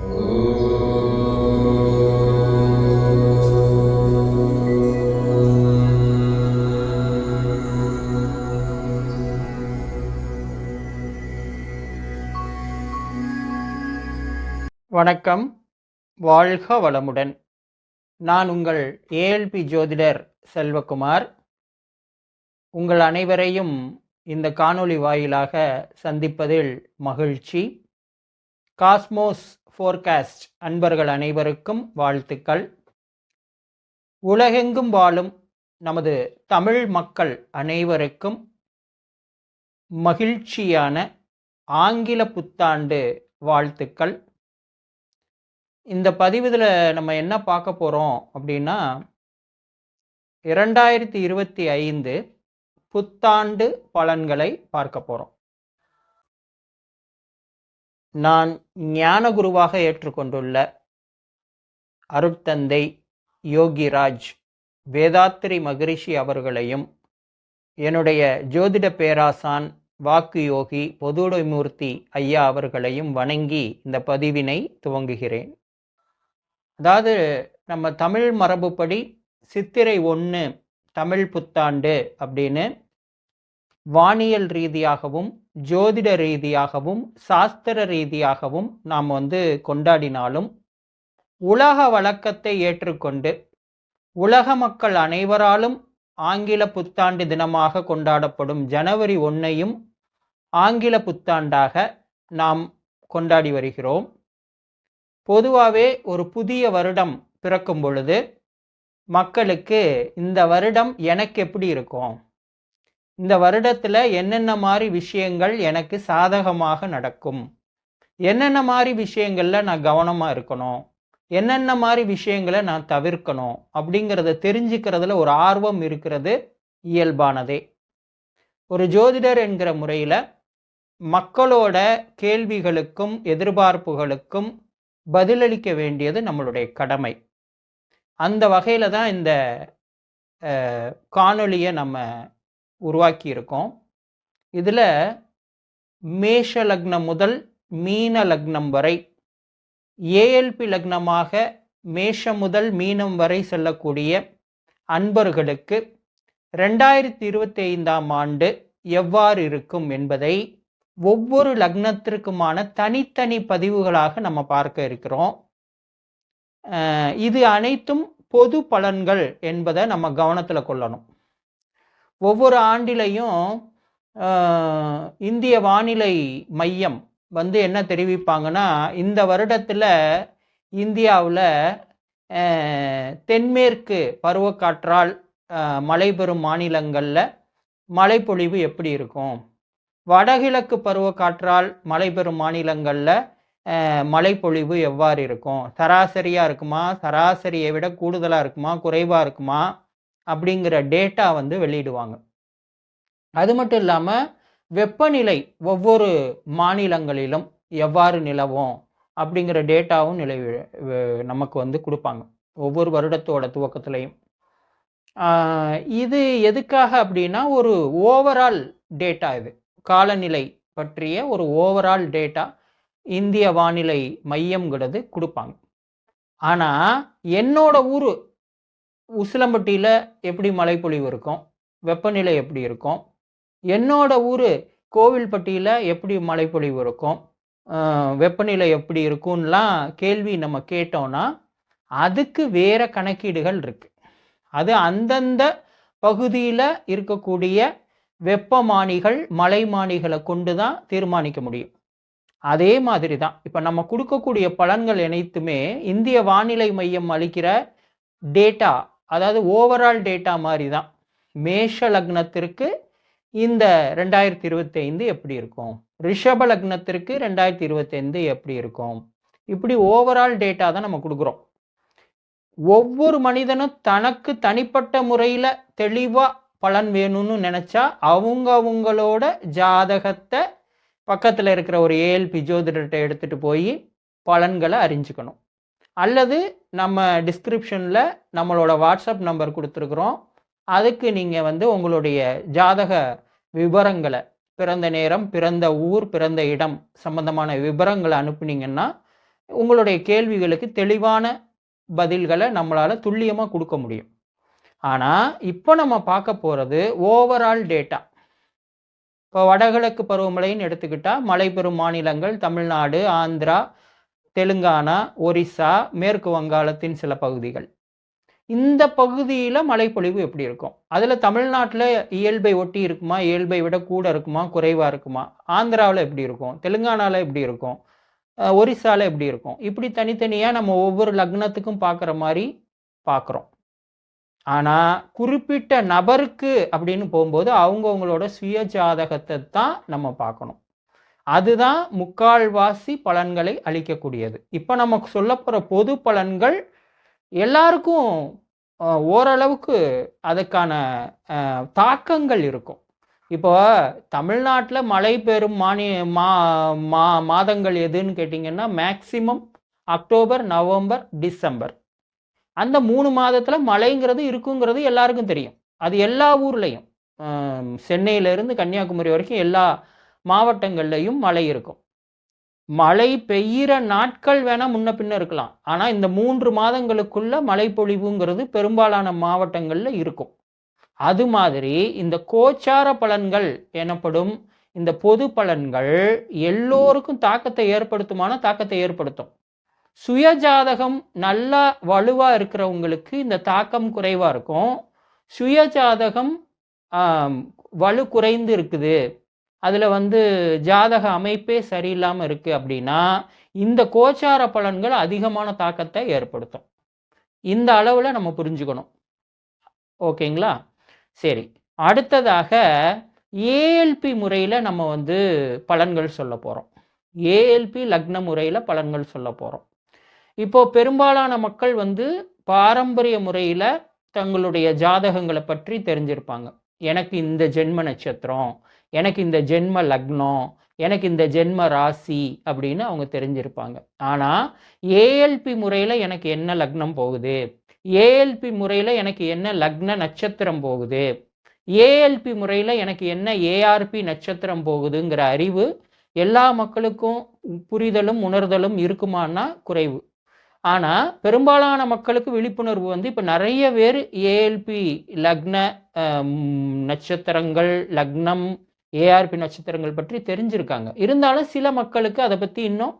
வணக்கம். வாழ்க வளமுடன். நான் உங்கள் ஏஎல்பி ஜோதிடர் செல்வகுமார். உங்கள் அனைவரையும் இந்த காணொளி வாயிலாக சந்திப்பதில் மகிழ்ச்சி. காஸ்மோஸ் ஃபோர்காஸ்ட் அன்பர்கள் அனைவருக்கும் வாழ்த்துக்கள். உலகெங்கும் வாழும் நமது தமிழ் மக்கள் அனைவருக்கும் மகிழ்ச்சியான ஆங்கில புத்தாண்டு வாழ்த்துக்கள். இந்த பதிவில் நம்ம என்ன பார்க்க போகிறோம் அப்படின்னா, 2025 புத்தாண்டு பலன்களை பார்க்க போகிறோம். நான் ஞான குருவாக ஏற்றுக்கொண்டுள்ள அருட்தந்தை யோகிராஜ் வேதாத்ரி மகரிஷி அவர்களையும், என்னுடைய ஜோதிட பேராசான் வாக்கு யோகி பொதுவுடைமூர்த்தி ஐயா அவர்களையும் வணங்கி இந்த பதிவினை துவங்குகிறேன். அதாவது நம்ம தமிழ் மரபுப்படி சித்திரை 1 தமிழ் புத்தாண்டு அப்படின்னு வானியல் ரீதியாகவும் ஜோதிட ரீதியாகவும் சாஸ்திர ரீதியாகவும் நாம் கொண்டாடினாலும், உலக வழக்கத்தை ஏற்றுக்கொண்டு உலக மக்கள் அனைவராலும் ஆங்கில புத்தாண்டு தினமாக கொண்டாடப்படும் ஜனவரி 1ஐயும் ஆங்கில புத்தாண்டாக நாம் கொண்டாடி வருகிறோம். பொதுவாகவே ஒரு புதிய வருடம் பிறக்கும் பொழுது மக்களுக்கு இந்த வருடம் எனக்கு எப்படி இருக்கும், இந்த வருடத்தில் என்னென்ன மாதிரி விஷயங்கள் எனக்கு சாதகமாக நடக்கும், என்னென்ன மாதிரி விஷயங்களில் நான் கவனமாக இருக்கணும், என்னென்ன மாதிரி விஷயங்களை நான் தவிர்க்கணும் அப்படிங்கிறத தெரிஞ்சுக்கிறதுல ஒரு ஆர்வம் இருக்கிறது இயல்பானதே. ஒரு ஜோதிடர் என்கிற முறையில் மக்களோட கேள்விகளுக்கும் எதிர்பார்ப்புகளுக்கும் பதிலளிக்க வேண்டியது நம்மளுடைய கடமை. அந்த வகையில் தான் இந்த காணொளியை நம்ம உருவாக்கி இருக்கோம். இதில் மேஷ லக்னம் முதல் மீன லக்னம் வரை, ஏஎல்பி லக்னமாக மேஷம் முதல் மீனம் வரை செல்லக்கூடிய அன்பர்களுக்கு 2025ஆம் ஆண்டு எவ்வாறு இருக்கும் என்பதை ஒவ்வொரு லக்னத்திற்குமான தனித்தனி பதிவுகளாக நம்ம பார்க்க இருக்கிறோம். இது அனைத்தும் பொது பலன்கள் என்பதை நம்ம கவனத்தில் கொள்ளணும். ஒவ்வொரு ஆண்டிலையும் இந்திய வானிலை மையம் என்ன தெரிவிப்பாங்கன்னா, இந்த வருடத்தில் இந்தியாவில் தென்மேற்கு பருவக்காற்றால் மழை பெறும் மாநிலங்களில் மழைப்பொழிவு எப்படி இருக்கும், வடகிழக்கு பருவக்காற்றால் மழை பெறும் மாநிலங்களில் மழைப்பொழிவு எவ்வாறு இருக்கும், சராசரியாக இருக்குமா, சராசரியை விட கூடுதலாக இருக்குமா, குறைவாக இருக்குமா அப்படிங்கிற டேட்டா வெளியிடுவாங்க. அது மட்டும் இல்லாமல் வெப்பநிலை ஒவ்வொரு மாநிலங்களிலும் எவ்வாறு நிலவும் அப்படிங்கிற டேட்டாவும் நமக்கு கொடுப்பாங்க ஒவ்வொரு வருடத்தோட துவக்கத்திலையும். இது எதுக்காக அப்படின்னா, ஒரு ஓவரால் டேட்டா, இது காலநிலை பற்றிய ஒரு ஓவரால் டேட்டா இந்திய வானிலை மையம்ங்கிறது கொடுப்பாங்க. ஆனால் என்னோட ஊர் உசிலம்பட்டியில் எப்படி மழைப்பொழிவு இருக்கும், வெப்பநிலை எப்படி இருக்கும், என்னோட ஊர் கோவில்பட்டியில் எப்படி மழைப்பொழிவு இருக்கும், வெப்பநிலை எப்படி இருக்கும்லாம் கேள்வி நம்ம கேட்டோம்னா அதுக்கு வேற கணக்கீடுகள் இருக்கு. அது அந்தந்த பகுதியில் இருக்கக்கூடிய வெப்பமானிகள் மலைமானிகளை கொண்டு தான் தீர்மானிக்க முடியும். அதே மாதிரி தான் இப்போ நம்ம கொடுக்கக்கூடிய பலன்கள் அனைத்துமே இந்திய வானிலை மையம் அளிக்கிற டேட்டா, அதாவது ஓவரால் டேட்டா மாதிரி தான். மேஷ லக்னத்திற்கு இந்த 2025 எப்படி இருக்கும், ரிஷப லக்னத்திற்கு 2025 எப்படி இருக்கும், இப்படி ஓவரால் டேட்டா தான் நம்ம கொடுக்குறோம். ஒவ்வொரு மனிதனும் தனக்கு தனிப்பட்ட முறையில் தெளிவாக பலன் வேணும்னு நினச்சா அவங்களோட ஜாதகத்தை பக்கத்தில் இருக்கிற ஒரு ஏஎல்பி ஜோதிடர்கிட்ட எடுத்துகிட்டு போய் பலன்களை அறிஞ்சிக்கணும். அல்லது நம்ம டிஸ்கிரிப்ஷனில் நம்மளோட வாட்ஸ்அப் நம்பர் கொடுத்துருக்குறோம். அதுக்கு நீங்கள் உங்களுடைய ஜாதக விவரங்களை, பிறந்த நேரம், பிறந்த ஊர், பிறந்த இடம் சம்பந்தமான விவரங்களை அனுப்புனீங்கன்னா உங்களுடைய கேள்விகளுக்கு தெளிவான பதில்களை நம்மளால துல்லியமா கொடுக்க முடியும். ஆனா இப்போ நம்ம பார்க்க போறது ஓவரால் டேட்டா. இப்போ வடகிழக்கு பருவமழைன்னு எடுத்துக்கிட்டா மழை பெறும் மாநிலங்கள் தமிழ்நாடு, ஆந்திரா, தெலுங்கானா, ஒரிசா, மேற்கு வங்காளத்தின் சில பகுதிகள். இந்த பகுதியில மழைப்பொழிவு எப்படி இருக்கும்? அதுல தமிழ்நாட்டுல இயல்பை ஒட்டி இருக்குமா? இயல்பை விட கூட இருக்குமா? குறைவா இருக்குமா? ஆந்திராவுல எப்படி இருக்கும்? தெலுங்கானால எப்படி இருக்கும்? ஒரிசால எப்படி இருக்கும்? இப்படி தனித்தனியா நம்ம ஒவ்வொரு லக்னத்துக்கும் பார்க்குற மாரி பார்க்குறோம். ஆனா, குறிப்பிட்ட நபருக்கு அப்படின்னு போம்போது, அவங்கவங்களோட சுய ஜாதகத்த தான் நம்ம பார்க்கணும். அதுதான் முக்கால்வாசி பலன்களை அளிக்கக்கூடியது. இப்ப நமக்கு சொல்லப்போற பொது பலன்கள் எல்லாருக்கும் ஓரளவுக்கு அதுக்கான தாக்கங்கள் இருக்கும். இப்போ தமிழ்நாட்டுல மழை பெறும் மாதங்கள் எதுன்னு கேட்டிங்கன்னா, மேக்ஸிமம் அக்டோபர், நவம்பர், டிசம்பர். அந்த 3 மாதத்துல மழைங்கிறது இருக்குங்கிறது எல்லாருக்கும் தெரியும். அது எல்லா ஊர்லயும். சென்னையிலிருந்து கன்னியாகுமரி வரைக்கும் எல்லா மாவட்டங்கள்லயும் மழை இருக்கும். மழை பெய்யிற நாட்கள் வேணா முன்ன பின்ன இருக்கலாம். ஆனா இந்த 3 மாதங்களுக்குள்ள மழைப்பொழிவுங்கிறது பெரும்பாலான மாவட்டங்கள்ல இருக்கும். அது மாதிரி இந்த கோச்சார பலன்கள் எனப்படும் இந்த பொது பலன்கள் எல்லோருக்கும் தாக்கத்தை ஏற்படுத்துமான தாக்கத்தை ஏற்படுத்தும். சுய ஜாதகம் நல்லா வலுவா இருக்கிறவங்களுக்கு இந்த தாக்கம் குறைவா இருக்கும். சுய ஜாதகம் வலு குறைந்து இருக்குது, அதுல ஜாதக அமைப்பே சரியில்லாம இருக்கு அப்படின்னா இந்த கோச்சார பலன்கள் அதிகமான தாக்கத்தை ஏற்படுத்தும். இந்த அளவுல நம்ம புரிஞ்சுக்கணும். ஓகேங்களா? சரி, அடுத்ததாக ஏஎல்பி முறையில நம்ம பலன்கள் சொல்ல போறோம். ஏஎல்பி லக்ன முறையில பலன்கள் சொல்ல போறோம். இப்போ பெரும்பாலான மக்கள் பாரம்பரிய முறையில தங்களுடைய ஜாதகங்களை பற்றி தெரிஞ்சிருப்பாங்க. எனக்கு இந்த ஜென்ம நட்சத்திரம், எனக்கு இந்த ஜென்ம லக்னம், எனக்கு இந்த ஜென்ம ராசி அப்படின்னு அவங்க தெரிஞ்சிருப்பாங்க. ஆனா ஏஎல்பி முறையில எனக்கு என்ன லக்னம் போகுது, ஏஎல்பி முறையில எனக்கு என்ன லக்ன நட்சத்திரம் போகுது, ஏஎல்பி முறையில எனக்கு என்ன ஏஆர்பி நட்சத்திரம் போகுதுங்கிற அறிவு எல்லா மக்களுக்கும் புரிதலும் உணர்தலும் இருக்குமான்னா குறைவு. ஆனா பெரும்பாலான மக்களுக்கு விழிப்புணர்வு இப்ப நிறைய பேர் ஏஎல்பி லக்ன நட்சத்திரங்கள், லக்னம், ஏஆர்பி நட்சத்திரங்கள் பற்றி தெரிஞ்சிருக்காங்க. இருந்தாலும் சில மக்களுக்கு அதை பத்தி இன்னும்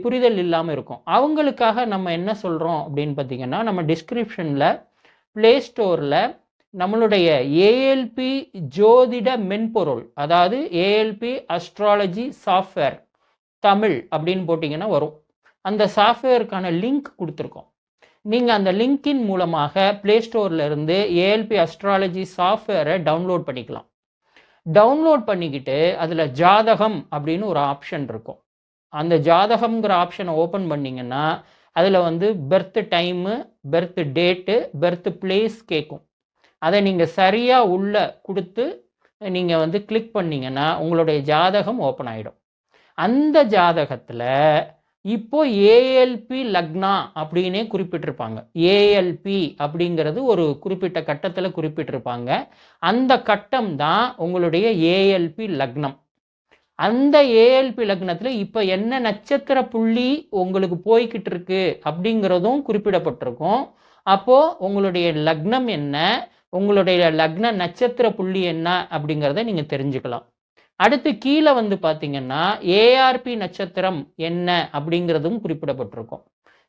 புரிதல் இல்லாம இருக்கும். அவங்களுக்காக நம்ம என்ன சொல்றோம் அப்படின்னு பார்த்தீங்கன்னா, நம்ம டிஸ்கிரிப்ஷன்ல பிளே ஸ்டோர்ல நம்மளுடைய ஏஎல்பி ஜோதிட மென்பொருள், அதாவது ஏஎல்பி அஸ்ட்ராலஜி சாஃப்ட்வேர் தமிழ் அப்படின்னு போட்டிங்கன்னா வரும். அந்த சாஃப்ட்வேருக்கான லிங்க் கொடுத்துருக்கோம். நீங்கள் அந்த லிங்கின் மூலமாக பிளே ஸ்டோர்ல இருந்து ஏஎல்பி அஸ்ட்ராலஜி சாஃப்ட்வேரை டவுன்லோட் பண்ணிக்கலாம். டவுன்லோட் பண்ணிக்கிட்டு அதில் ஜாதகம் அப்படின்னு ஒரு ஆப்ஷன் இருக்கும். அந்த ஜாதகம்ங்கிற ஆப்ஷனை ஓப்பன் பண்ணிங்கன்னா அதில் birth time, birth date, birth place கேட்கும். அதை நீங்கள் சரியாக உள்ள கொடுத்து நீங்கள் கிளிக் பண்ணிங்கன்னா உங்களுடைய ஜாதகம் ஓப்பன் ஆகிடும். அந்த ஜாதகத்தில் இப்போ ஏஎல்பி லக்னா அப்படின்னே குறிப்பிட்டிருப்பாங்க. ஏஎல்பி அப்படிங்கிறது ஒரு குறிப்பிட்ட கட்டத்தில் குறிப்பிட்டிருப்பாங்க. அந்த கட்டம் தான் உங்களுடைய ஏஎல்பி லக்னம். அந்த ஏஎல்பி லக்னத்தில் இப்போ என்ன நட்சத்திர புள்ளி உங்களுக்கு போய்கிட்டு இருக்கு அப்படிங்கிறதும் குறிப்பிடப்பட்டிருக்கும். அப்போ உங்களுடைய லக்னம் என்ன, உங்களுடைய லக்ன நட்சத்திர புள்ளி என்ன அப்படிங்கிறத நீங்கள் தெரிஞ்சுக்கலாம். அடுத்து கீழே பார்த்தீங்கன்னா ஏஆர்பி நட்சத்திரம் என்ன அப்படிங்கிறதும் குறிப்பிடப்பட்டிருக்கும்.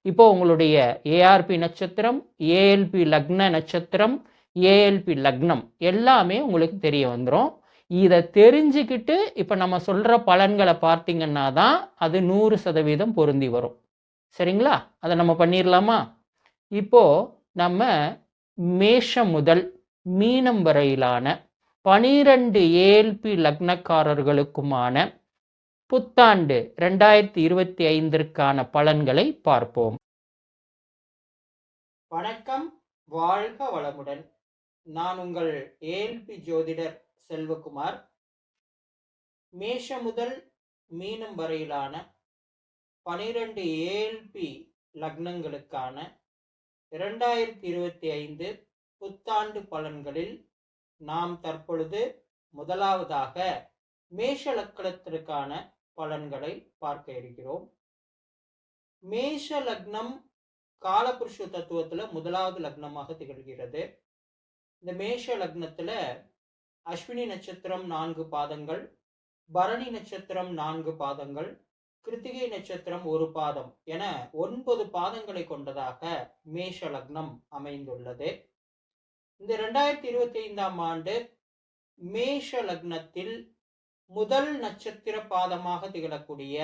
இப்போ உங்களுடைய ஏஆர்பி நட்சத்திரம், ஏஎல்பி லக்ன நட்சத்திரம், ஏஎல்பி லக்னம் எல்லாமே உங்களுக்கு தெரிய வந்துடும். இதை தெரிஞ்சுக்கிட்டு இப்போ நம்ம சொல்கிற பலன்களை பார்த்தீங்கன்னா தான் அது 100% பொருந்தி வரும். சரிங்களா? அதை நம்ம பண்ணிடலாமா? இப்போ நம்ம மேஷம் முதல் மீனம் வரையிலான 12 ஏஎல்பி லக்னக்காரர்களுக்குமான புத்தாண்டு 2025ற்கான பலன்களை பார்ப்போம். வணக்கம், வாழ்க வளமுடன். நான் உங்கள் ஏஎல்பி ஜோதிடர் செல்வகுமார். மேஷம் முதல் மீனம் வரையிலான 12 ஏஎல்பி லக்னங்களுக்கான 2025 புத்தாண்டு பலன்களில் நாம் தற்பொழுது முதலாவதாக மேஷ லக்னத்திற்கான பலன்களை பார்க்க இருக்கிறோம். மேஷ லக்னம் காலபுருஷ தத்துவத்துல முதலாவது லக்னமாக திகழ்கிறது. இந்த மேஷ லக்னத்துல அஸ்வினி நட்சத்திரம் 4 பாதங்கள், பரணி நட்சத்திரம் 4 பாதங்கள், கிருத்திகை நட்சத்திரம் 1 பாதம் என 9 பாதங்களை கொண்டதாக மேஷ லக்னம் அமைந்துள்ளது. இந்த 2025ஆம் ஆண்டு மேஷ லக்னத்தில் முதல் நட்சத்திர பாதமாக திகழக்கூடிய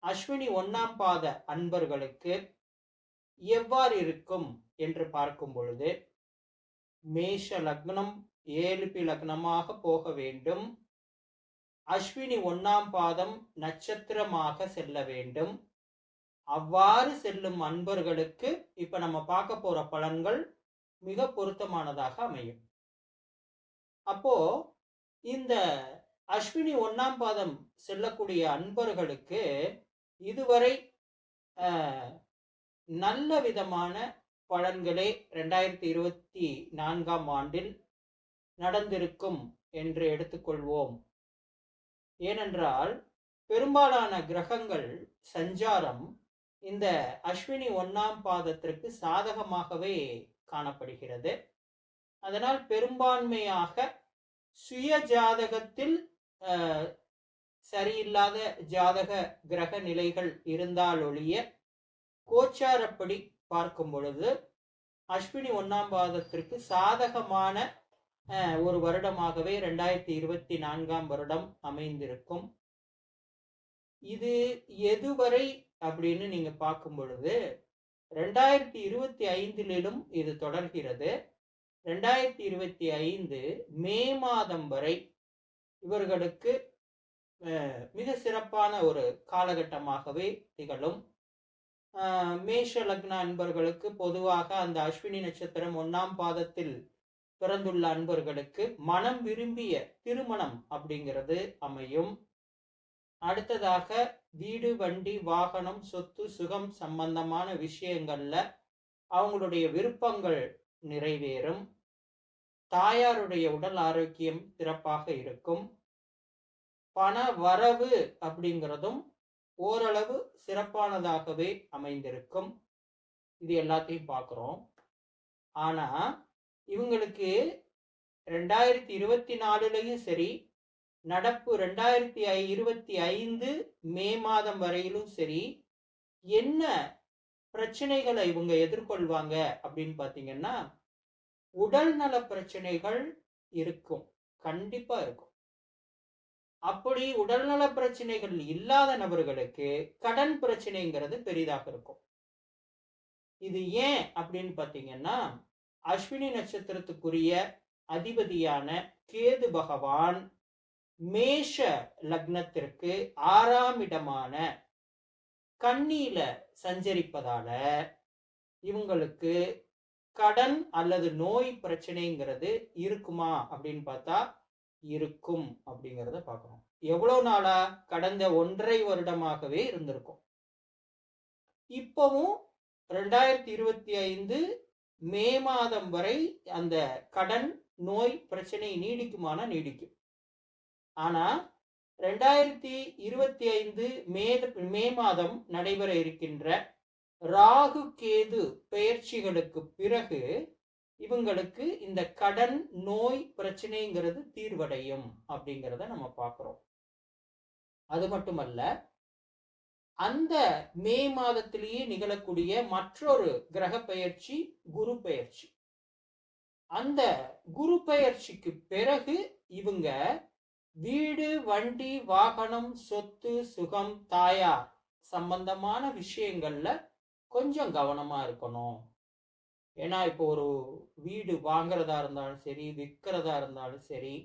அஸ்வினி 1ஆம் பாத அன்பர்களுக்கு எவ்வாறு இருக்கும் என்று பார்க்கும் பொழுது, மேஷ லக்னம் 7 லக்னமாக போக வேண்டும். அஸ்வினி 1ஆம் பாதம் நட்சத்திரமாக செல்ல வேண்டும். அவ்வாறு செல்லும் அன்பர்களுக்கு இப்ப நம்ம பார்க்க போற பலன்கள் மிக பொருத்தமானதாக அமையும். அப்போ இந்த அஸ்வினி 1ஆம் பாதம் செல்லக்கூடிய அன்பர்களுக்கு இதுவரை நல்ல விதமான பலன்களே 2024ஆம் ஆண்டில் நடந்திருக்கும் என்று எடுத்துக்கொள்வோம். ஏனென்றால் பெரும்பாலான கிரகங்கள் சஞ்சாரம் இந்த அஸ்வினி 1ஆம் பாதத்திற்கு சாதகமாகவே காணப்படுகிறது. அதனால் பெரும்பான்மையாக சுய ஜாதகத்தில் சரியில்லாத ஜாதக கிரக நிலைகள் இருந்தால் ஒழிய கோச்சாரப்படி பார்க்கும் பொழுது அஸ்வினி 1ஆம் பாதத்திற்கு சாதகமான ஒரு வருடமாகவே 2024ஆம் வருடம் அமைந்திருக்கும். இது எதுவரை அப்படின்னு நீங்க பார்க்கும் பொழுது 2025லும் இது தொடர்கிறது. 2025 மே மாதம் வரை இவர்களுக்கு மிக சிறப்பான ஒரு காலகட்டமாகவே திகழும். மேஷ லக்ன அன்பர்களுக்கு பொதுவாக அந்த அஸ்வினி நட்சத்திரம் 1ஆம் பாதத்தில் பிறந்துள்ள அன்பர்களுக்கு மனம் விரும்பிய திருமணம் அப்படிங்கிறது அமையும். அடுத்ததாக வீடு, வண்டி, வாகனம், சொத்து, சுகம் சம்பந்தமான விஷயங்கள்ல அவங்களுடைய விருப்பங்கள் நிறைவேறும். தாயாருடைய உடல் ஆரோக்கியம் சிறப்பாக இருக்கும். பண வரவு அப்படிங்கிறதும் ஓரளவு சிறப்பானதாகவே அமைந்திருக்கும். இது எல்லாத்தையும் பார்க்குறோம். ஆனா இவங்களுக்கு 2024லையும் சரி, நடப்பு 2025 மே மாதம் வரையிலும் சரி, என்ன பிரச்சனைகளை இவங்க எதிர்கொள்வாங்க அப்படின்னு பார்த்தீங்கன்னா, உடல் நல பிரச்சனைகள் இருக்கும், கண்டிப்பா இருக்கும். அப்படி உடல்நல பிரச்சனைகள் இல்லாத நபர்களுக்கு கடன் பிரச்சனைங்கிறது பெரிதாக இருக்கும். இது ஏன் அப்படின்னு பார்த்தீங்கன்னா, அஸ்வினி நட்சத்திரத்துக்குரிய அதிபதியான கேது பகவான் மேஷ லக்னத்திற்கு 6ஆம் இடமான கன்னியில சஞ்சரிப்பதால இவங்களுக்கு கடன் அல்லது நோய் பிரச்சனைங்கிறது இருக்குமா அப்படின்னு பார்த்தா இருக்கும் அப்படிங்கிறத பார்க்கணும். எவ்வளவு நாளா? கடந்த 1.5 வருடமாகவே இருந்திருக்கும். இப்பவும் 2025 மே மாதம் வரை அந்த கடன் நோய் பிரச்சனை நீடிக்குமானா நீடிக்கும். ஆனா 2025 மே மாதம் நடைபெற இருக்கின்ற ராகு கேது பெயர்ச்சிகளுக்கு பிறகு இவங்களுக்கு இந்த கடன் நோய் பிரச்சனைங்கிறது தீர்வடையும் அப்படிங்கிறத நம்ம பார்க்கிறோம். அது மட்டுமல்ல, அந்த மே மாதத்திலேயே நிகழக்கூடிய மற்றொரு கிரக பெயர்ச்சி குரு பெயர்ச்சி. அந்த குரு பெயர்ச்சிக்கு பிறகு இவங்க வீடு, வண்டி, வாகனம், சொத்து, சுகம், தாயார் சம்பந்தமான விஷயங்கள்ல கொஞ்சம் கவனமா இருக்கணும். ஏன்னா இப்போ ஒரு வீடு வாங்குறதா இருந்தாலும் சரி, விற்கிறதா இருந்தாலும் சரி,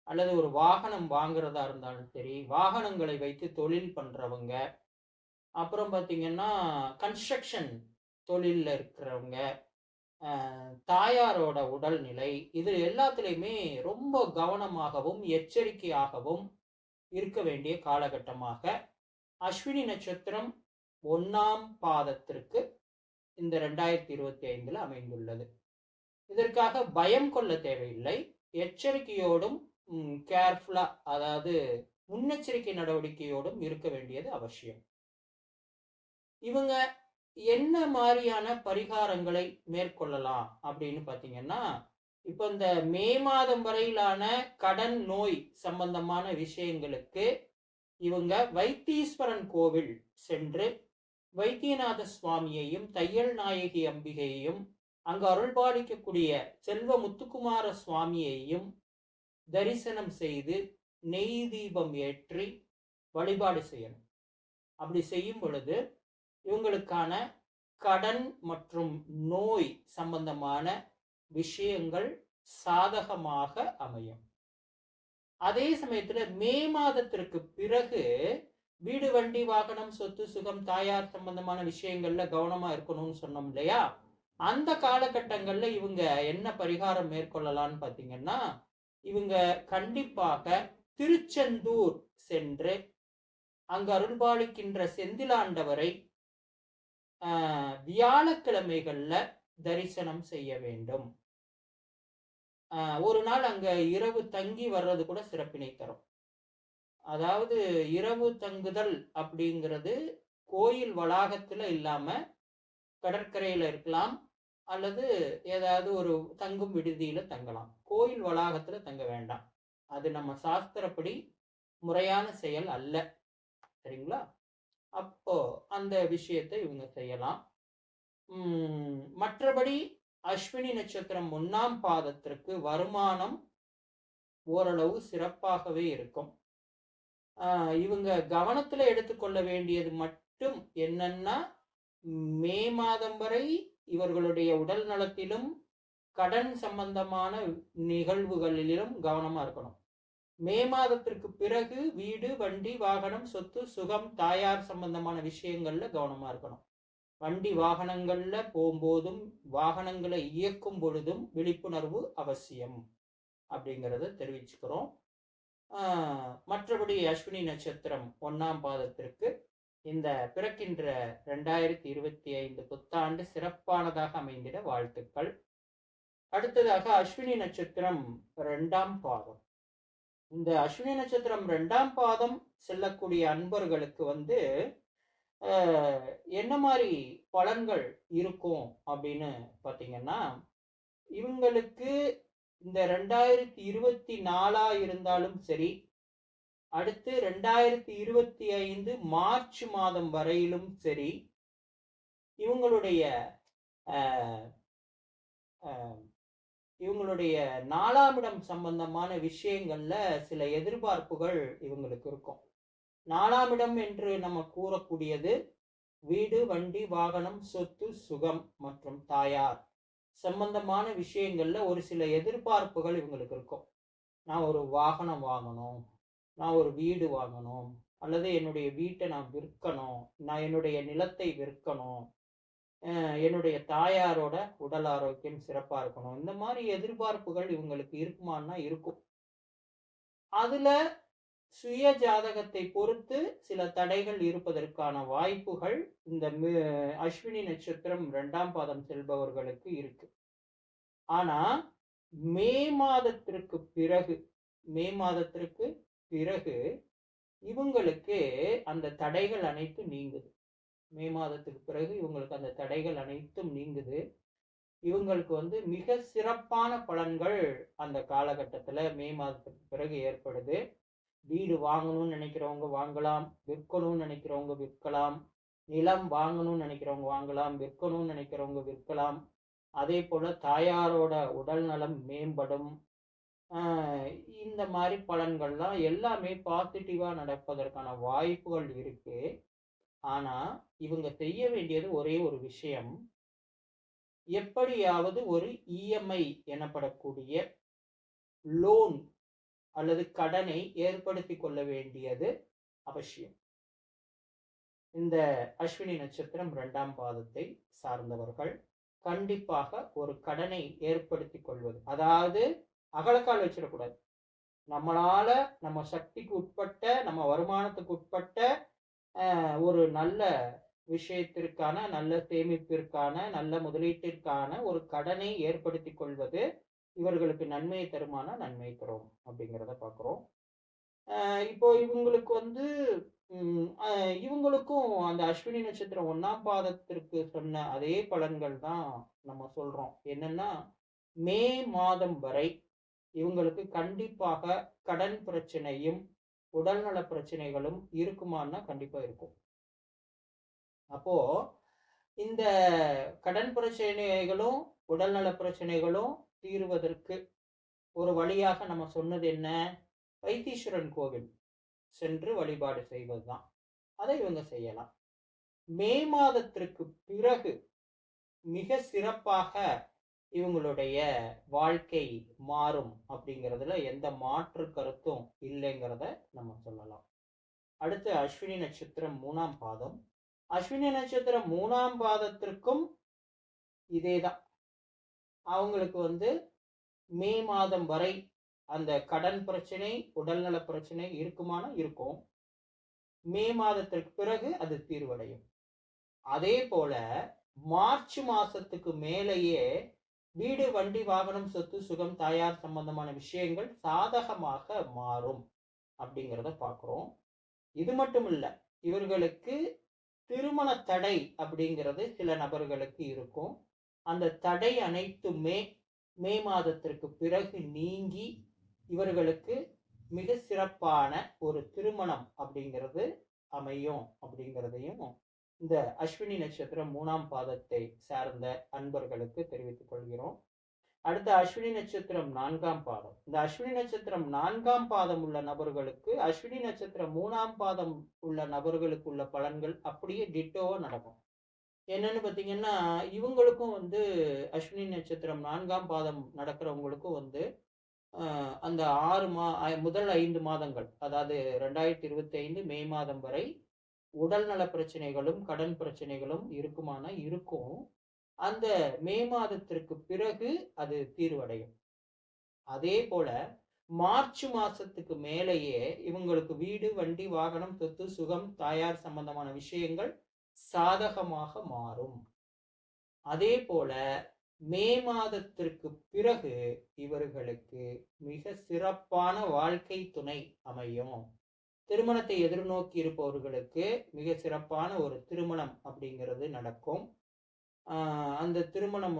அல்லது ஒரு வாகனம் வாங்குறதா இருந்தாலும் சரி, வாகனங்களை வைத்து தொழில் பண்றவங்க, அப்புறம் பார்த்தீங்கன்னா கன்ஸ்ட்ரக்ஷன் தொழிலில் இருக்கிறவங்க, தாயாரோட உடல்நிலை, இது எல்லாத்துலேயுமே ரொம்ப கவனமாகவும் எச்சரிக்கையாகவும் இருக்க வேண்டிய காலகட்டமாக அஸ்வினி நட்சத்திரம் 1ஆம் பாதத்திற்கு இந்த 2025 அமைந்துள்ளது. இதற்காக பயம் கொள்ள தேவையில்லை. எச்சரிக்கையோடும் கேர்ஃபுல்லா, அதாவது முன்னெச்சரிக்கை நடவடிக்கையோடும் இருக்க வேண்டியது அவசியம். இவங்க என்ன மாதிரியான பரிகாரங்களை மேற்கொள்ளலாம் அப்படின்னு பார்த்தீங்கன்னா, இப்போ இந்த மே மாதம் வரையிலான கடன் நோய் சம்பந்தமான விஷயங்களுக்கு இவங்க வைத்தீஸ்வரன் கோவில் சென்று வைத்தியநாத சுவாமியையும் தையல் நாயகி அம்பிகையையும் அங்கு அருள்பாலிக்கக்கூடிய செல்வ முத்துக்குமார சுவாமியையும் தரிசனம் செய்து நெய் தீபம் ஏற்றி வழிபாடு செய்யணும். அப்படி செய்யும் பொழுது இவங்களுக்கான கடன் மற்றும் நோய் சம்பந்தமான விஷயங்கள் சாதகமாக அமையும். அதே சமயத்துல மே மாதத்திற்கு பிறகு வீடு வண்டி வாகனம் சொத்து சுகம் தாயார் சம்பந்தமான விஷயங்கள்ல கவனமா இருக்கணும்னு சொன்னோம் இல்லையா? அந்த காலகட்டங்கள்ல இவங்க என்ன பரிகாரம் மேற்கொள்ளலாம்னு பாத்தீங்கன்னா, இவங்க கண்டிப்பாக திருச்செந்தூர் சென்று அங்கு அருள்பாலிக்கின்ற செந்திலாண்டவரை வியாழக்கிழமைகள்ல தரிசனம் செய்ய வேண்டும். ஒரு நாள் அங்க இரவு தங்கி வர்றது கூட சிறப்பினை தரும். அதாவது இரவு தங்குதல் அப்படிங்கிறது கோயில் வளாகத்துல இல்லாம கடற்கரையில இருக்கலாம், அல்லது ஏதாவது ஒரு தங்கும் விடுதியில தங்கலாம். கோயில் வளாகத்துல தங்க வேண்டாம். அது நம்ம சாஸ்திரப்படி முறையான செயல் அல்ல. சரிங்களா? அப்போ அந்த விஷயத்தை இவங்க செய்யலாம். மற்றபடி அஸ்வினி நட்சத்திரம் 1ஆம் பாதத்திற்கு வருமானம் ஓரளவு சிறப்பாகவே இருக்கும். இவங்க கவனத்துல எடுத்துக்கொள்ள வேண்டியது மட்டும் என்னன்னா, மே மாதம் வரை இவர்களுடைய உடல் நலத்திலும் கடன் சம்பந்தமான நிகழ்வுகளிலும் கவனமா இருக்கணும். மே மாதத்திற்கு பிறகு வீடு வண்டி வாகனம் சொத்து சுகம் தாயார் சம்பந்தமான விஷயங்கள்ல கவனமா இருக்கணும். வண்டி வாகனங்கள்ல போகும்போதும் வாகனங்களை இயக்கும் பொழுதும் விழிப்புணர்வு அவசியம் அப்படிங்கிறத தெரிவிச்சுக்கிறோம். மற்றபடி அஸ்வினி நட்சத்திரம் 1ஆம் பாதத்திற்கு இந்த பிறக்கின்ற 2025 புத்தாண்டு சிறப்பானதாக அமைந்திட வாழ்த்துக்கள். அடுத்ததாக அஸ்வினி நட்சத்திரம் 2ஆம் பாதம். இந்த அஸ்வினி நட்சத்திரம் 2ஆம் பாதம் செல்லக்கூடிய அன்பர்களுக்கு என்ன மாதிரி பலன்கள் இருக்கும் அப்படின்னு பார்த்தீங்கன்னா, இவங்களுக்கு இந்த 2024 இருந்தாலும் சரி, அடுத்து 2025 மார்ச் மாதம் வரையிலும் சரி, இவங்களுடைய 4ஆம் இடம் சம்பந்தமான விஷயங்கள்ல சில எதிர்பார்ப்புகள் இவங்களுக்கு இருக்கும். 4ஆம் இடம் என்று நம்ம கூறக்கூடியது வீடு வண்டி வாகனம் சொத்து சுகம் மற்றும் தாயார் சம்பந்தமான விஷயங்கள்ல ஒரு சில எதிர்பார்ப்புகள் இவங்களுக்கு இருக்கும். நான் ஒரு வாகனம் வாங்கணும், நான் ஒரு வீடு வாங்கணும், அல்லது என்னுடைய வீட்டை நான் விற்கணும், நான் என்னுடைய நிலத்தை விற்கணும், என்னுடைய தாயாரோட உடல் ஆரோக்கியம் சிறப்பா இருக்கணும். இந்த மாதிரி எதிர்பார்ப்புகள் இவங்களுக்கு இருக்குமான்னா இருக்கும். அதுல சுய ஜாதகத்தை பொறுத்து சில தடைகள் இருப்பதற்கான வாய்ப்புகள் இந்த அஸ்வினி நட்சத்திரம் 2ஆம் பாதம் செல்பவர்களுக்கு இருக்கு. ஆனா மே மாதத்திற்கு பிறகு இவங்களுக்கு அந்த தடைகள் அனைத்தும் நீங்குது. மே மாதத்துக்கு பிறகு இவங்களுக்கு அந்த தடைகள் அனைத்தும் நீங்குது. இவங்களுக்கு மிக சிறப்பான பலன்கள் அந்த காலகட்டத்துல மே மாதத்துக்கு பிறகு ஏற்படுது. வீடு வாங்கணும்னு நினைக்கிறவங்க வாங்கலாம், விற்கணும்னு நினைக்கிறவங்க விற்கலாம், நிலம் வாங்கணும்னு நினைக்கிறவங்க வாங்கலாம், விற்கணும்னு நினைக்கிறவங்க விற்கலாம். அதே போல தாயாரோட உடல் நலம் மேம்படும். இந்த மாதிரி பலன்கள்லாம் எல்லாமே பாசிட்டிவா நடப்பதற்கான வாய்ப்புகள் இருக்கு. ஆனா இவங்க செய்ய வேண்டியது ஒரே ஒரு விஷயம், எப்படியாவது ஒரு இஎம்ஐ எனப்படக்கூடிய லோன் அல்லது கடனை ஏற்படுத்தி கொள்ள வேண்டியது அவசியம். இந்த அஸ்வினி நட்சத்திரம் 2ஆம் பாதத்தை சார்ந்தவர்கள் கண்டிப்பாக ஒரு கடனை ஏற்படுத்தி கொள்வது, அதாவது அகலக்கால் வச்சிடக்கூடாது. நம்மளால நம்ம சக்திக்கு உட்பட்ட நம்ம வருமானத்துக்கு உட்பட்ட ஒரு நல்ல விஷயத்திற்கான நல்ல சேமிப்பிற்கான நல்ல முதலீட்டிற்கான ஒரு கடனை ஏற்படுத்தி கொள்வது இவர்களுக்கு நன்மை தருமான நன்மை தரும் அப்படிங்கிறத பார்க்குறோம். இப்போ இவங்களுக்கு இவங்களுக்கும் அந்த அஸ்வினி நட்சத்திரம் 1ஆம் பாதத்திற்கு சொன்ன அதே பலன்கள் தான் நம்ம சொல்றோம். என்னன்னா, மே மாதம் வரை இவங்களுக்கு கண்டிப்பாக கடன் பிரச்சனையும், உடல்நல பிரச்சனைகளும் இருக்குமான்னா கண்டிப்பா இருக்கும். அப்போ இந்த கடன் பிரச்சனைகளும், உடல்நல பிரச்சனைகளும் தீருவதற்கு ஒரு வழியாக நம்ம சொன்னது என்ன? வைத்தீஸ்வரன் கோவில் சென்று வழிபாடு செய்வதுதான். அதை இவங்க செய்யலாம். மே மாதத்திற்கு பிறகு மிக சிறப்பாக இவங்களுடைய வாழ்க்கை மாறும் அப்படிங்கிறதுல எந்த மாற்று கருத்தும் இல்லைங்கிறத நம்ம சொல்லலாம். அடுத்து அஸ்வினி நட்சத்திரம் 3ஆம் பாதம். அஸ்வினி நட்சத்திரம் 3ஆம் பாதத்திற்கும் இதேதான். அவங்களுக்கு மே மாதம் வரை அந்த கடன் பிரச்சனை, உடல்நல பிரச்சனை இருக்குமானா இருக்கும். மே மாதத்திற்கு பிறகு அது தீர்வடையும். அதே போல மார்ச் மாசத்துக்கு மேலேயே வீடு, வண்டி, வாகனம், சொத்து, சுகம், தாயார் சம்பந்தமான விஷயங்கள் சாதகமாக மாறும் அப்படிங்கிறத பார்க்கிறோம். இது மட்டும் இல்ல, இவர்களுக்கு திருமண தடை அப்படிங்கிறது சில நபர்களுக்கு இருக்கும். அந்த தடை அனைத்துமே மே மாதத்திற்கு பிறகு நீங்கி இவர்களுக்கு மிக சிறப்பான ஒரு திருமணம் அப்படிங்கிறது அமையும் அப்படிங்கிறதையும் இந்த அஸ்வினி நட்சத்திரம் 3ஆம் பாதத்தை சார்ந்த அன்பர்களுக்கு தெரிவித்துக் கொள்கிறோம். அடுத்த அஸ்வினி நட்சத்திரம் 4ஆம் பாதம். இந்த அஸ்வினி நட்சத்திரம் 4ஆம் பாதம் உள்ள நபர்களுக்கு அஸ்வினி நட்சத்திரம் 3ஆம் பாதம் உள்ள நபர்களுக்கு உள்ள பலன்கள் அப்படியே டிட்டோவா நடக்கும். என்னன்னு பார்த்தீங்கன்னா, இவங்களுக்கும் அஸ்வினி நட்சத்திரம் 4ஆம் பாதம் நடக்கிறவங்களுக்கும் அந்த முதல் 5 மாதங்கள், அதாவது 2025 மே மாதம் வரை உடல்நல பிரச்சனைகளும், கடன் பிரச்சனைகளும் இருக்குமானா இருக்கும். அந்த மே மாதத்திற்கு பிறகு அது தீர்வடையும். அதே போல மார்ச் மாசத்துக்கு மேலேயே இவங்களுக்கு வீடு, வண்டி, வாகனம், சொத்து, சுகம், தாயார் சம்பந்தமான விஷயங்கள் சாதகமாக மாறும். அதே போல மே மாதத்திற்கு பிறகு இவர்களுக்கு மிக சிறப்பான வாழ்க்கை துணை அமையும். திருமணத்தை எதிர்நோக்கி இருப்பவர்களுக்கு மிக சிறப்பான ஒரு திருமணம் அப்படிங்கிறது நடக்கும். அந்த திருமணம்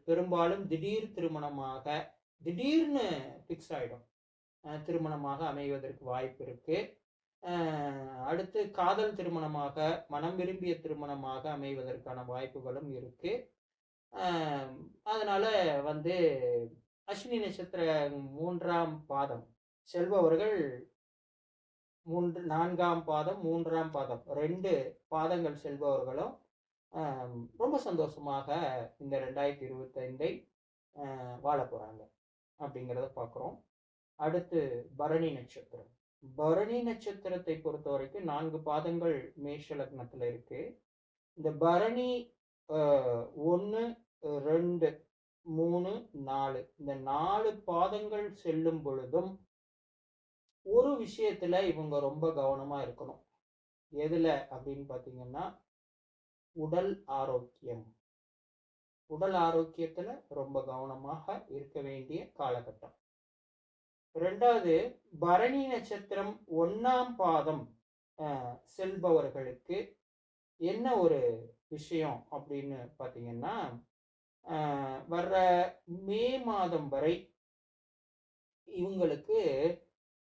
பெரும்பாலும் திடீர் திருமணமாக, திடீர்னு ஃபிக்ஸ் ஆயிடும், திருமணமாக அமைவதற்கு வாய்ப்பு இருக்கு. அடுத்து காதல் திருமணமாக, மனம் விரும்பிய திருமணமாக அமைவதற்கான வாய்ப்புகளும் இருக்கு. அதனால அஸ்வினி நட்சத்திர 3ஆம் பாதம் செல்பவர்கள் 4ஆம் பாதம், 3ஆம் பாதம் 2 பாதங்கள் செல்பவர்களும் ரொம்ப சந்தோஷமாக இந்த 2025ஐ வாழ போறாங்க அப்படிங்கிறத பார்க்குறோம். அடுத்து பரணி நட்சத்திரம். பரணி நட்சத்திரத்தை பொறுத்த வரைக்கும் 4 பாதங்கள் மேஷ லக்னத்துல இருக்கு. இந்த பரணி 1, 2, 3, 4 இந்த 4 பாதங்கள் செல்லும் பொழுதும் ஒரு விஷயத்துல இவங்க ரொம்ப கவனமா இருக்கணும். எதுல அப்படின்னு பார்த்தீங்கன்னா, உடல் ஆரோக்கியம். உடல் ஆரோக்கியத்துல ரொம்ப கவனமாக இருக்க வேண்டிய காலகட்டம். 2வது, பரணி நட்சத்திரம் 1ஆம் பாதம் செல்பவர்களுக்கு என்ன ஒரு விஷயம் அப்படின்னு பார்த்தீங்கன்னா, வர்ற மே மாதம் வரை இவங்களுக்கு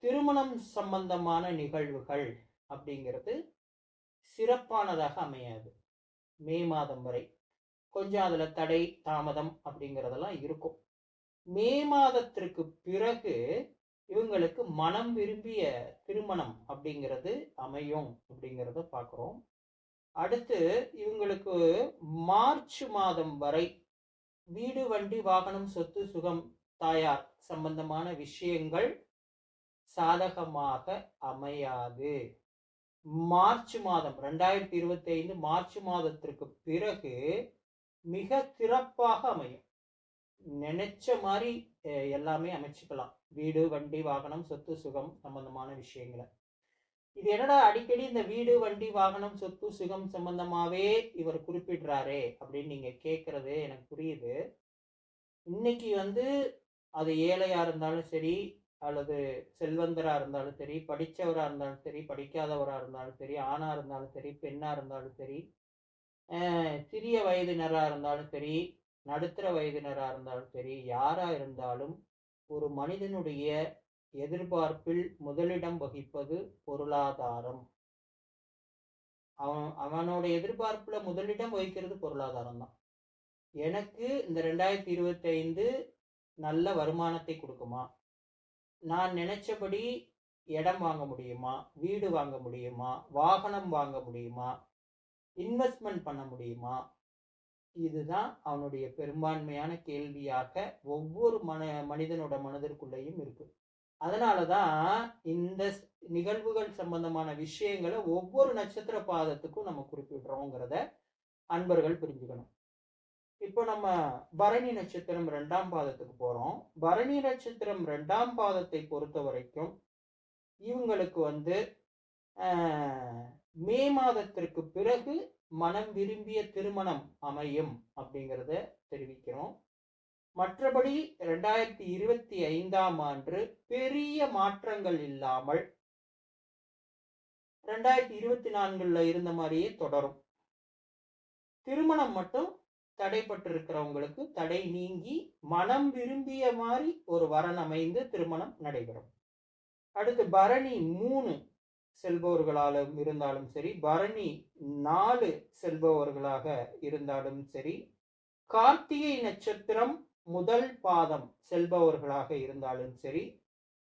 திருமணம் சம்பந்தமான நிகழ்வுகள் அப்படிங்கிறது சிறப்பானதாக அமையாது. மே மாதம் வரை கொஞ்சம் அதுல தடை, தாமதம் அப்படிங்கிறதெல்லாம் இருக்கும். மே மாதத்திற்கு பிறகு இவங்களுக்கு மனம் விரும்பிய திருமணம் அப்படிங்கிறது அமையும் அப்படிங்கிறத பார்க்குறோம். அடுத்து இவங்களுக்கு மார்ச் மாதம் வரை வீடு, வண்டி, வாகனம், சொத்து, சுகம், தாயார் சம்பந்தமான விஷயங்கள் சாதகமாக அமையாது. மார்ச் மாதம் 2025 மார்ச் மாதத்திற்கு பிறகு மிக சிறப்பாக அமையும். நினைச்ச மாதிரி எல்லாமே அமைச்சுக்கலாம். வீடு, வண்டி, வாகனம், சொத்து, சுகம் சம்பந்தமான விஷயங்களை. இது என்னடா அடிக்கடி இந்த வீடு, வண்டி, வாகனம், சொத்து, சுகம் சம்பந்தமாவே இவர் குறிப்பிடுறாரே அப்படின்னு நீங்க கேட்கறது எனக்கு புரியுது. இன்னைக்கு அது ஏழையா இருந்தாலும் சரி, அல்லது செல்வந்தரா இருந்தாலும் சரி, படிச்சவரா இருந்தாலும் சரி, படிக்காதவரா இருந்தாலும் சரி, ஆணா இருந்தாலும் சரி, பெண்ணா இருந்தாலும் சரி, சிறிய வயதினரா இருந்தாலும் சரி, நடுத்தர வயதினரா இருந்தாலும் சரி, யாரா இருந்தாலும் ஒரு மனிதனுடைய எதிர்பார்ப்பில் முதலிடம் வகிப்பது பொருளாதாரம். அவனோட எதிர்பார்ப்புல முதலிடம் வகிக்கிறது பொருளாதாரம் தான். எனக்கு இந்த 2025 நல்ல வருமானத்தை கொடுக்குமா? நான் நினைச்சபடி இடம் வாங்க முடியுமா? வீடு வாங்க முடியுமா? வாகனம் வாங்க முடியுமா? இன்வெஸ்ட்மெண்ட் பண்ண முடியுமா? இதுதான் அவனுடைய பெரும்பான்மையான கேள்வியாக ஒவ்வொரு மனிதனோட மனதிற்குள்ளேயும் இருக்கு. அதனாலதான் இந்த நிகழ்வுகள் சம்பந்தமான விஷயங்களை ஒவ்வொரு நட்சத்திர பாதத்துக்கும் நம்ம குறிப்பிடுறோங்கிறத அன்பர்கள் புரிஞ்சுக்கணும். இப்போ நம்ம பரணி நட்சத்திரம் 2ஆம் பாதத்துக்கு போறோம். பரணி நட்சத்திரம் 2ஆம் பாதத்தை பொறுத்த வரைக்கும் இவங்களுக்கு மே மாதத்திற்கு பிறகு மனம் விரும்பிய திருமணம் அமையும் அப்படிங்கிறத தெரிவிக்கிறோம். மற்றபடி 2025ஆம் ஆண்டு பெரிய மாற்றங்கள் இல்லாமல் 2024ல இருந்த மாதிரியே தொடரும். திருமணம் மட்டும் தடைப்பட்டிருக்கிறவங்களுக்கு தடை நீங்கி மனம் விரும்பிய மாதிரி ஒரு வரன் அமைந்து திருமணம் நடைபெறும். அடுத்து பரணி 3 செல்பவர்களாலும் இருந்தாலும் சரி, பரணி 4 செல்பவர்களாக இருந்தாலும் சரி, கார்த்திகை நட்சத்திரம் முதல் பாதம் செல்பவர்களாக இருந்தாலும் சரி,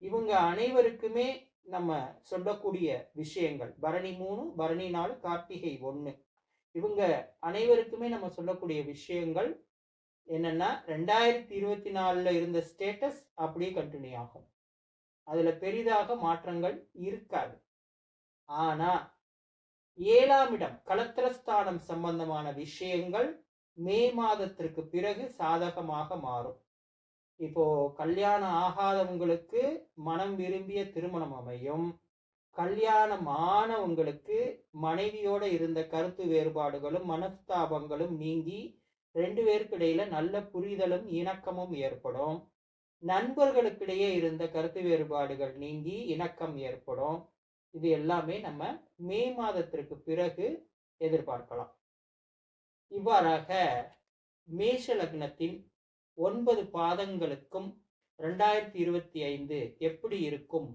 இவங்க அனைவருக்குமே நம்ம சொல்லக்கூடிய விஷயங்கள் பரணி 3, பரணி 4, கார்த்திகை 1, இவங்க அனைவருக்குமே நம்ம சொல்லக்கூடிய விஷயங்கள் என்னன்னா 2024ல இருந்த ஸ்டேட்டஸ் அப்படியே கண்டினியூ ஆகும். அதுல பெரிதாக மாற்றங்கள் இருக்காது. ஆனா 7ஆம் இடம் கலத்திரஸ்தானம் சம்பந்தமான விஷயங்கள் மே மாதத்திற்கு பிறகு சாதகமாக மாறும். இப்போ கல்யாணம் ஆகாதவங்களுக்கு மனம் விரும்பிய திருமணம் அமையும். கல்யாணம் ஆனவங்களுக்கு மனைவியோட இருந்த கருத்து வேறுபாடுகளும் மனஸ்தாபங்களும் நீங்கி 2 பேருக்கு இடையில நல்ல புரிதலும் இணக்கமும் ஏற்படும். நண்பர்களுக்கிடையே இருந்த கருத்து வேறுபாடுகள் நீங்கி இணக்கம் ஏற்படும். இது எல்லாமே நம்ம மே மாதத்திற்கு பிறகு எதிர்பார்க்கலாம். இவ்வாறாக மேஷ லக்னத்தின் 9 பாதங்களுக்கும் 2025 எப்படி இருக்கும்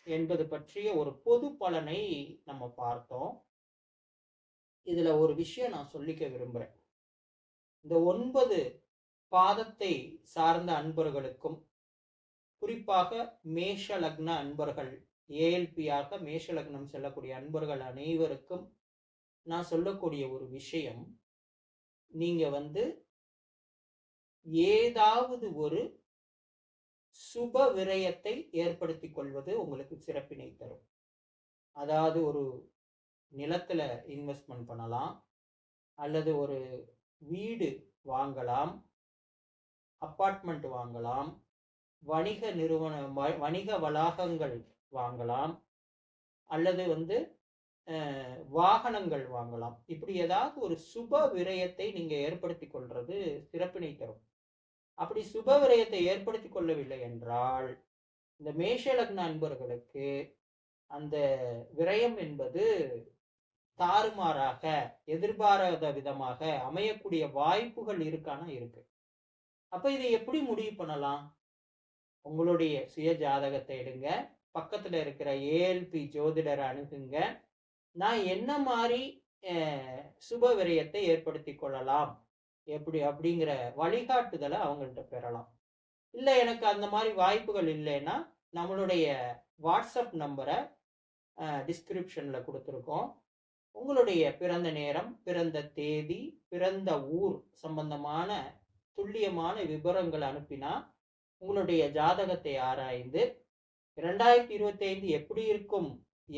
என்பது பற்றிய ஒரு பொது பலனை நம்ம பார்த்தோம். இதுல ஒரு விஷயம் நான் சொல்லிக்க விரும்புறேன். இந்த 9 பாதத்தை சார்ந்த அன்பர்களுக்கும், குறிப்பாக மேஷ லக்ன அன்பர்கள், ஏஎல்பியாக மேஷ லக்னம் செல்லக்கூடிய அன்பர்கள் அனைவருக்கும் நான் சொல்லக்கூடிய ஒரு விஷயம், நீங்க ஏதாவது ஒரு சுப விரயத்தை ஏற்படுத்திக் கொள்வது உங்களுக்கு சிறப்பினை தரும். அதாவது ஒரு நிலத்துல இன்வெஸ்ட்மெண்ட் பண்ணலாம், அல்லது ஒரு வீடு வாங்கலாம், அப்பார்ட்மெண்ட் வாங்கலாம், வணிக வளாகங்கள் வாங்கலாம், அல்லது வாகனங்கள் வாங்கலாம். இப்படி ஏதாவது ஒரு சுப விரயத்தை நீங்க ஏற்படுத்தி கொள்றது சிறப்பினை தரும். அப்படி சுப விரயத்தை ஏற்படுத்தி கொள்ளவில்லை என்றால் இந்த மேஷ லக்ன அன்பர்களுக்கு அந்த விரயம் என்பது தாறுமாறாக எதிர்பாராத விதமாக அமையக்கூடிய வாய்ப்புகள் இருக்கு. அப்ப இதை எப்படி முடிவு பண்ணலாம்? உங்களுடைய சுய ஜாதகத்தை எடுங்க, பக்கத்துல இருக்கிற ஏஎல்பி ஜோதிடரை அணுகுங்க. நான் என்ன மாதிரி சுப விரயத்தை ஏற்படுத்தி கொள்ளலாம் எப்படி அப்படிங்கிற வழிகாட்டுதலை அவங்கள்ட்ட பெறலாம். இல்லை எனக்கு அந்த மாதிரி வாய்ப்புகள் இல்லைன்னா நம்மளுடைய வாட்ஸ்அப் நம்பரை டிஸ்கிரிப்ஷன்ல கொடுத்துருக்கோம். உங்களுடைய பிறந்த நேரம், பிறந்த தேதி, பிறந்த ஊர் சம்பந்தமான துல்லியமான விவரங்கள் அனுப்பினா உங்களுடைய ஜாதகத்தை ஆராய்ந்து 2025 எப்படி இருக்கும்,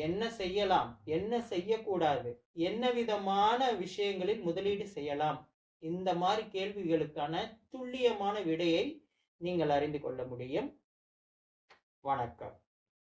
என்ன செய்யலாம், என்ன செய்யக்கூடாது, என்ன விதமான விஷயங்களில் முதலீடு செய்யலாம், இந்த மாதிரி கேள்விகளுக்கான துல்லியமான விடையை நீங்கள் அறிந்து கொள்ள முடியும். வணக்கம்.